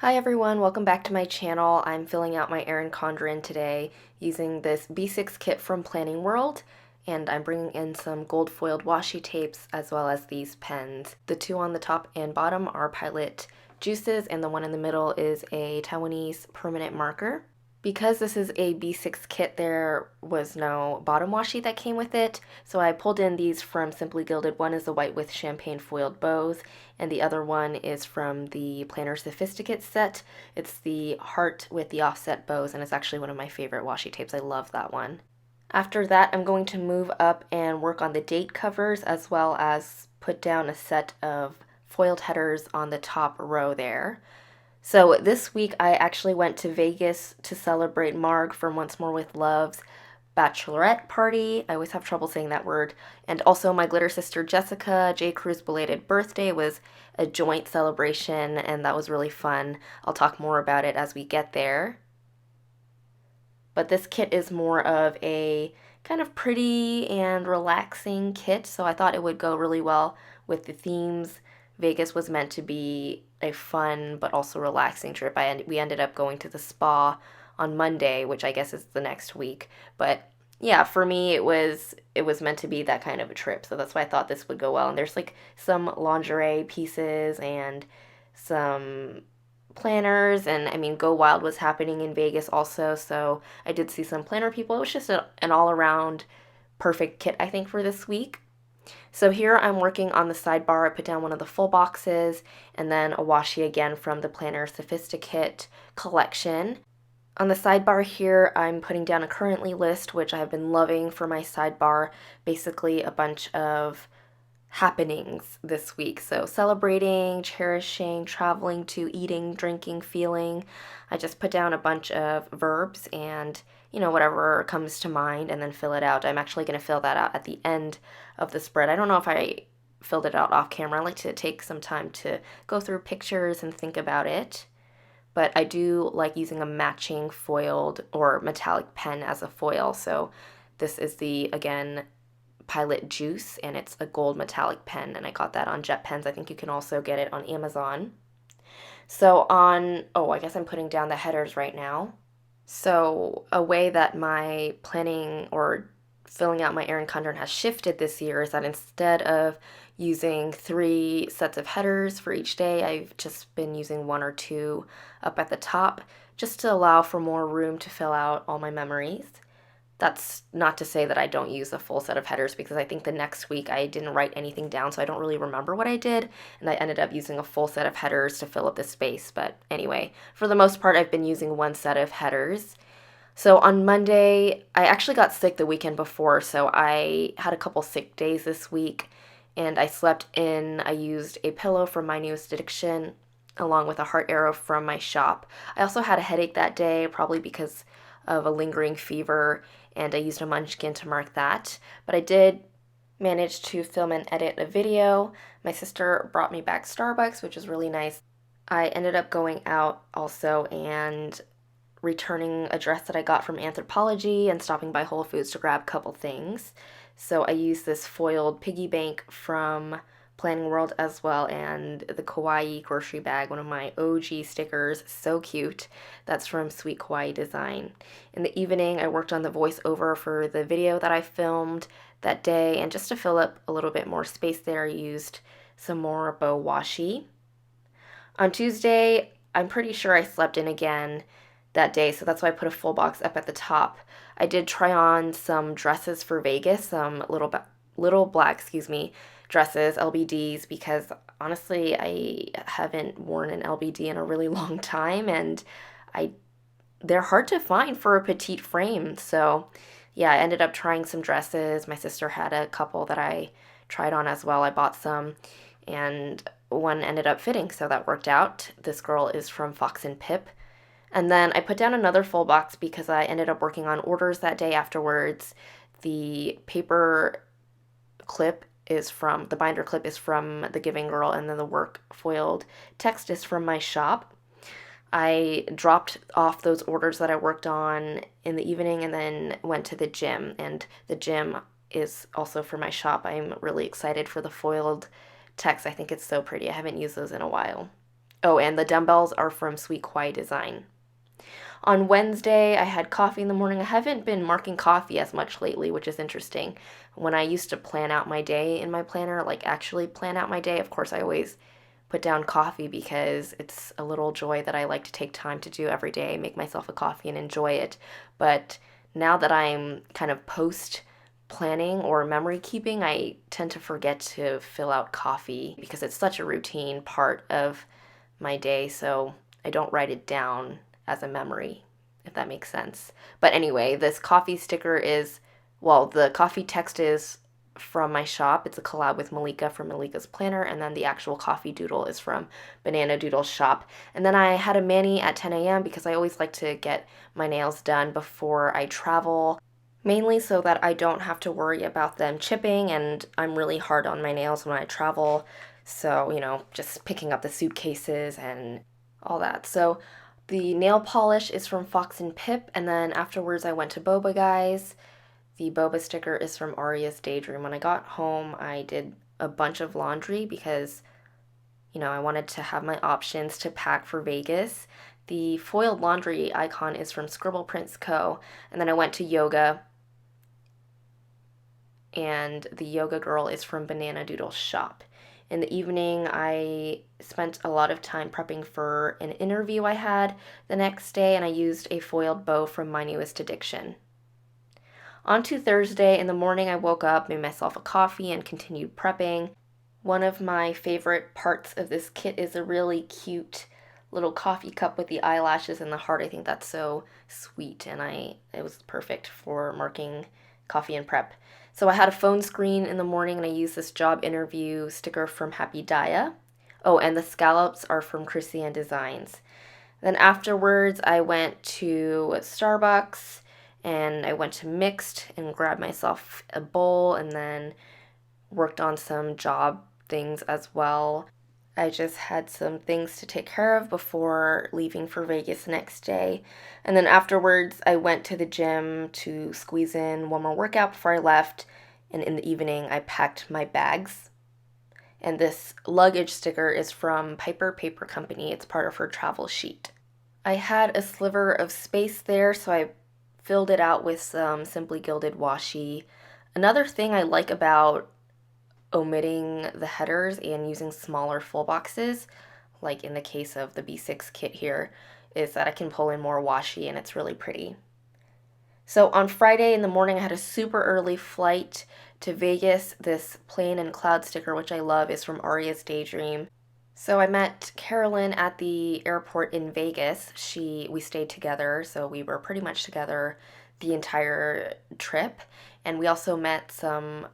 Hi everyone, welcome back to my channel. I'm filling out my Erin Condren today using this B6 kit from Planning World, and I'm bringing in some gold foiled washi tapes as well as these pens. The two on the top and bottom are Pilot Juices, and the one in the middle is a Taiwanese permanent marker. Because this is a B6 kit, there was no bottom washi that came with it, so I pulled in these from Simply Gilded. One is the white with champagne foiled bows, and the other one is from the Planner Sophisticate set. It's the heart with the offset bows, and it's actually one of my favorite washi tapes. I love that one. After that, I'm going to move up and work on the date covers as well as put down a set of foiled headers on the top row there. So this week I actually went to Vegas to celebrate Marg from Once More with Love's bachelorette party. I always have trouble saying that word. And also my glitter sister Jessica J. Crew's belated birthday was a joint celebration, and that was really fun. I'll talk more about it as we get there. But this kit is more of a kind of pretty and relaxing kit, so I thought it would go really well with the themes. Vegas was meant to be a fun but also relaxing trip. We ended up going to the spa on Monday, which I guess is the next week. But yeah, for me it was meant to be that kind of a trip. So that's why I thought this would go well. And there's like some lingerie pieces and some planners, and I mean Go Wild was happening in Vegas also, so I did see some planner people. It was just an all-around perfect kit, I think, for this week. So here I'm working on the sidebar. I put down one of the full boxes and then a washi again from the Planner Sophisticate collection. On the sidebar here, I'm putting down a currently list, which I have been loving for my sidebar. Basically a bunch of happenings this week. So celebrating, cherishing, traveling to, eating, drinking, feeling. I just put down a bunch of verbs and, whatever comes to mind and then fill it out. I'm actually going to fill that out at the end of the spread. I don't know if I filled it out off camera. I like to take some time to go through pictures and think about it. But I do like using a matching foiled or metallic pen as a foil. So this is the, again, Pilot Juice, and it's a gold metallic pen, and I got that on Jet Pens. I think you can also get it on Amazon. So I guess I'm putting down the headers right now. So a way that my planning or filling out my Erin Condren has shifted this year is that instead of using 3 sets of headers for each day, I've just been using 1 or 2 up at the top just to allow for more room to fill out all my memories. That's not to say that I don't use a full set of headers, because I think the next week I didn't write anything down, so I don't really remember what I did, and I ended up using a full set of headers to fill up the space. But anyway, for the most part, I've been using 1 set of headers. So on Monday, I actually got sick the weekend before, so I had a couple sick days this week, and I slept in. I used a pillow from my newest addiction, along with a heart arrow from my shop. I also had a headache that day, probably because of a lingering fever, and I used a munchkin to mark that. But I did manage to film and edit a video. My sister brought me back Starbucks, which was really nice. I ended up going out also and returning a dress that I got from Anthropologie and stopping by Whole Foods to grab a couple things. So I used this foiled piggy bank from Planning World as well, and the Kawaii grocery bag, one of my OG stickers, so cute. That's from Sweet Kawaii Design. In the evening, I worked on the voiceover for the video that I filmed that day, and just to fill up a little bit more space there, I used some more bow washi. On Tuesday, I'm pretty sure I slept in again that day, so that's why I put a full box up at the top. I did try on some dresses for Vegas, some little black, dresses, LBDs, because honestly, I haven't worn an LBD in a really long time, and they're hard to find for a petite frame. So yeah, I ended up trying some dresses. My sister had a couple that I tried on as well. I bought some, and one ended up fitting, so that worked out. This girl is from Fox and Pip. And then I put down another full box because I ended up working on orders that day afterwards. The paper clip the binder clip is from The Giving Girl, and then the work foiled text is from my shop. I dropped off those orders that I worked on in the evening and then went to the gym, and the gym is also for my shop. I'm really excited for the foiled text. I think it's so pretty. I haven't used those in a while. Oh, and the dumbbells are from Sweet Kawaii Design. On Wednesday, I had coffee in the morning. I haven't been marking coffee as much lately, which is interesting. When I used to plan out my day in my planner, like actually plan out my day, of course, I always put down coffee because it's a little joy that I like to take time to do every day, make myself a coffee and enjoy it. But now that I'm kind of post planning or memory keeping, I tend to forget to fill out coffee because it's such a routine part of my day, so I don't write it down as a memory, if that makes sense. But anyway, this coffee sticker is, well, the coffee text is from my shop. It's a collab with Malika from Malika's Planner, and then the actual coffee doodle is from Banana Doodle's shop. And then I had a mani at 10 a.m. because I always like to get my nails done before I travel, mainly so that I don't have to worry about them chipping, and I'm really hard on my nails when I travel. So, just picking up the suitcases and all that. So the nail polish is from Fox and Pip, and then afterwards I went to Boba Guys. The boba sticker is from Aria's Daydream. When I got home, I did a bunch of laundry because, I wanted to have my options to pack for Vegas. The foiled laundry icon is from Scribble Prints Co. And then I went to yoga, and the yoga girl is from Banana Doodle's shop. In the evening, I spent a lot of time prepping for an interview I had the next day, and I used a foiled bow from My Newest Addiction. On to Thursday, in the morning I woke up, made myself a coffee, and continued prepping. One of my favorite parts of this kit is a really cute little coffee cup with the eyelashes and the heart. I think that's so sweet, and it was perfect for marking coffee and prep. So I had a phone screen in the morning, and I used this job interview sticker from Happy Daya. Oh, and the scallops are from EricaGDesigns. Then afterwards, I went to Starbucks, and I went to Mixed and grabbed myself a bowl, and then worked on some job things as well. I just had some things to take care of before leaving for Vegas next day. And then afterwards, I went to the gym to squeeze in one more workout before I left. And in the evening, I packed my bags. And this luggage sticker is from Paper Company. It's part of her travel sheet. I had a sliver of space there, so I filled it out with some Simply Gilded washi. Another thing I like about omitting the headers and using smaller full boxes, like in the case of the B6 kit here, is that I can pull in more washi and it's really pretty. So on Friday in the morning, I had a super early flight to Vegas. This plane and cloud sticker, which I love, is from Aria's Daydream. So I met Carolyn at the airport in Vegas. We stayed together, so we were pretty much together the entire trip. And we also met some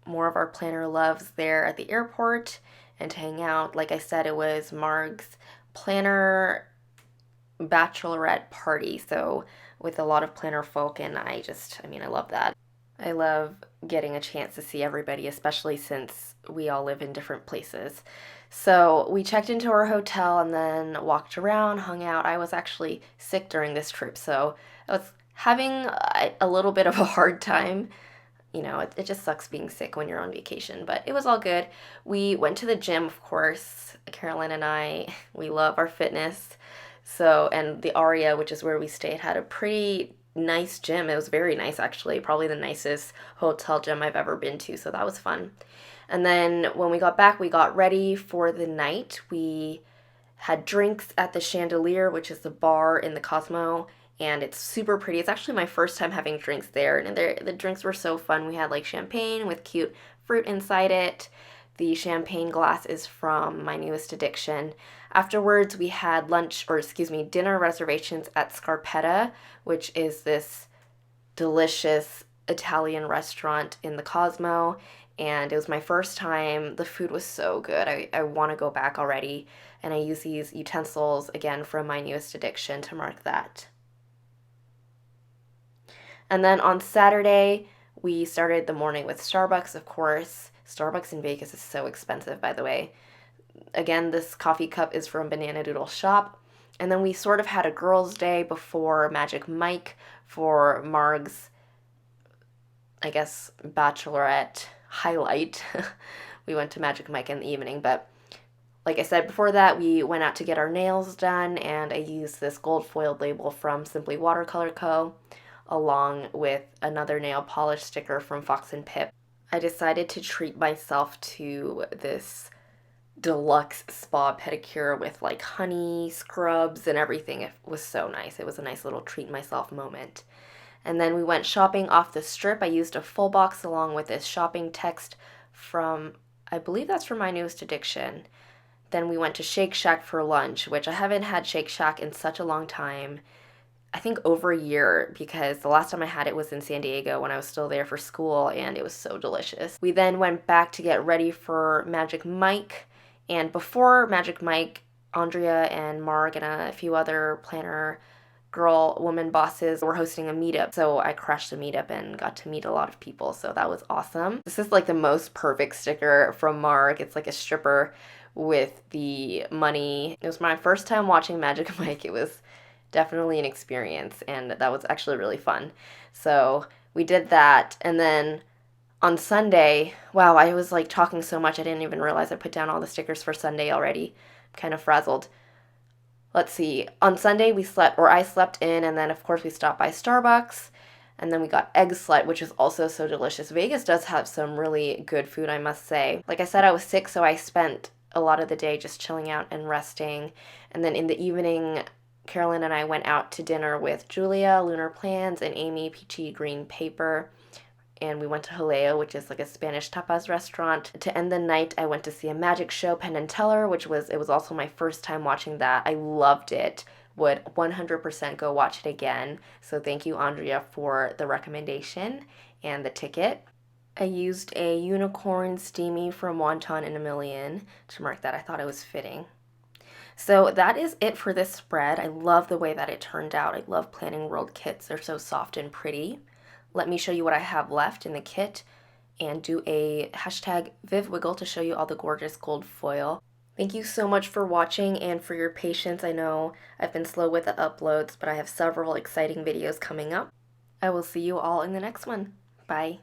more of our planner loves there at the airport and to hang out. Like I said, it was Marg's planner bachelorette party, so with a lot of planner folk, and I love that. I love getting a chance to see everybody, especially since we all live in different places. So we checked into our hotel and then walked around, hung out. I was actually sick during this trip, so I was having a little bit of a hard time. It just sucks being sick when you're on vacation, but it was all good. We went to the gym, of course. Carolyn and I, we love our fitness. So, and the Aria, which is where we stayed, had a pretty nice gym. It was very nice, actually. Probably the nicest hotel gym I've ever been to, so that was fun. And then when we got back, we got ready for the night. We had drinks at the Chandelier, which is the bar in the Cosmo, and it's super pretty. It's actually my first time having drinks there, and the drinks were so fun. We had like champagne with cute fruit inside it. The champagne glass is from My Newest Addiction. Afterwards, we had dinner reservations at Scarpetta, which is this delicious Italian restaurant in the Cosmo, and it was my first time. The food was so good. I want to go back already, and I use these utensils again from My Newest Addiction to mark that. And then on Saturday, we started the morning with Starbucks, of course. Starbucks in Vegas is so expensive, by the way. Again, this coffee cup is from Banana Doodle's shop. And then we sort of had a girls' day before Magic Mike for Marg's, I guess, bachelorette highlight. We went to Magic Mike in the evening, but Like I said before that, we went out to get our nails done, and I used this gold foiled label from Simply Watercolor Co. along with another nail polish sticker from Fox and Pip. I decided to treat myself to this deluxe spa pedicure with like honey, scrubs, and everything. It was so nice. It was a nice little treat myself moment. And then we went shopping off the strip. I used a full box along with this shopping text from, I believe that's from My Newest Addiction. Then we went to Shake Shack for lunch, which I haven't had Shake Shack in such a long time. I think over a year, because the last time I had it was in San Diego when I was still there for school, and it was so delicious. We then went back to get ready for Magic Mike, and before Magic Mike, Andrea and Marg and a few other planner woman bosses were hosting a meetup, so I crashed the meetup and got to meet a lot of people, so that was awesome. This is like the most perfect sticker from Marg. It's like a stripper with the money. It was my first time watching Magic Mike. It was definitely an experience, and that was actually really fun. So we did that, and then on Sunday, wow, I was like talking so much I didn't even realize I put down all the stickers for Sunday already. I'm kind of frazzled. Let's see, on Sunday I slept in, and then of course we stopped by Starbucks, and then we got egg slut, which is also so delicious. Vegas does have some really good food, I must say. Like I said, I was sick, so I spent a lot of the day just chilling out and resting, and then in the evening, Carolyn and I went out to dinner with Julia, Lunar Plans, and Amy, Peachy Green Paper. And we went to Jaleo, which is like a Spanish tapas restaurant. To end the night, I went to see a magic show, Penn and Teller, it was also my first time watching that. I loved it. Would 100% go watch it again. So thank you, Andrea, for the recommendation and the ticket. I used a unicorn steamy from Wonton in a Million to mark that. I thought it was fitting. So that is it for this spread. I love the way that it turned out. I love planning world kits. They're so soft and pretty. Let me show you what I have left in the kit and do a hashtag VivWiggle to show you all the gorgeous gold foil. Thank you so much for watching and for your patience. I know I've been slow with the uploads, but I have several exciting videos coming up. I will see you all in the next one. Bye.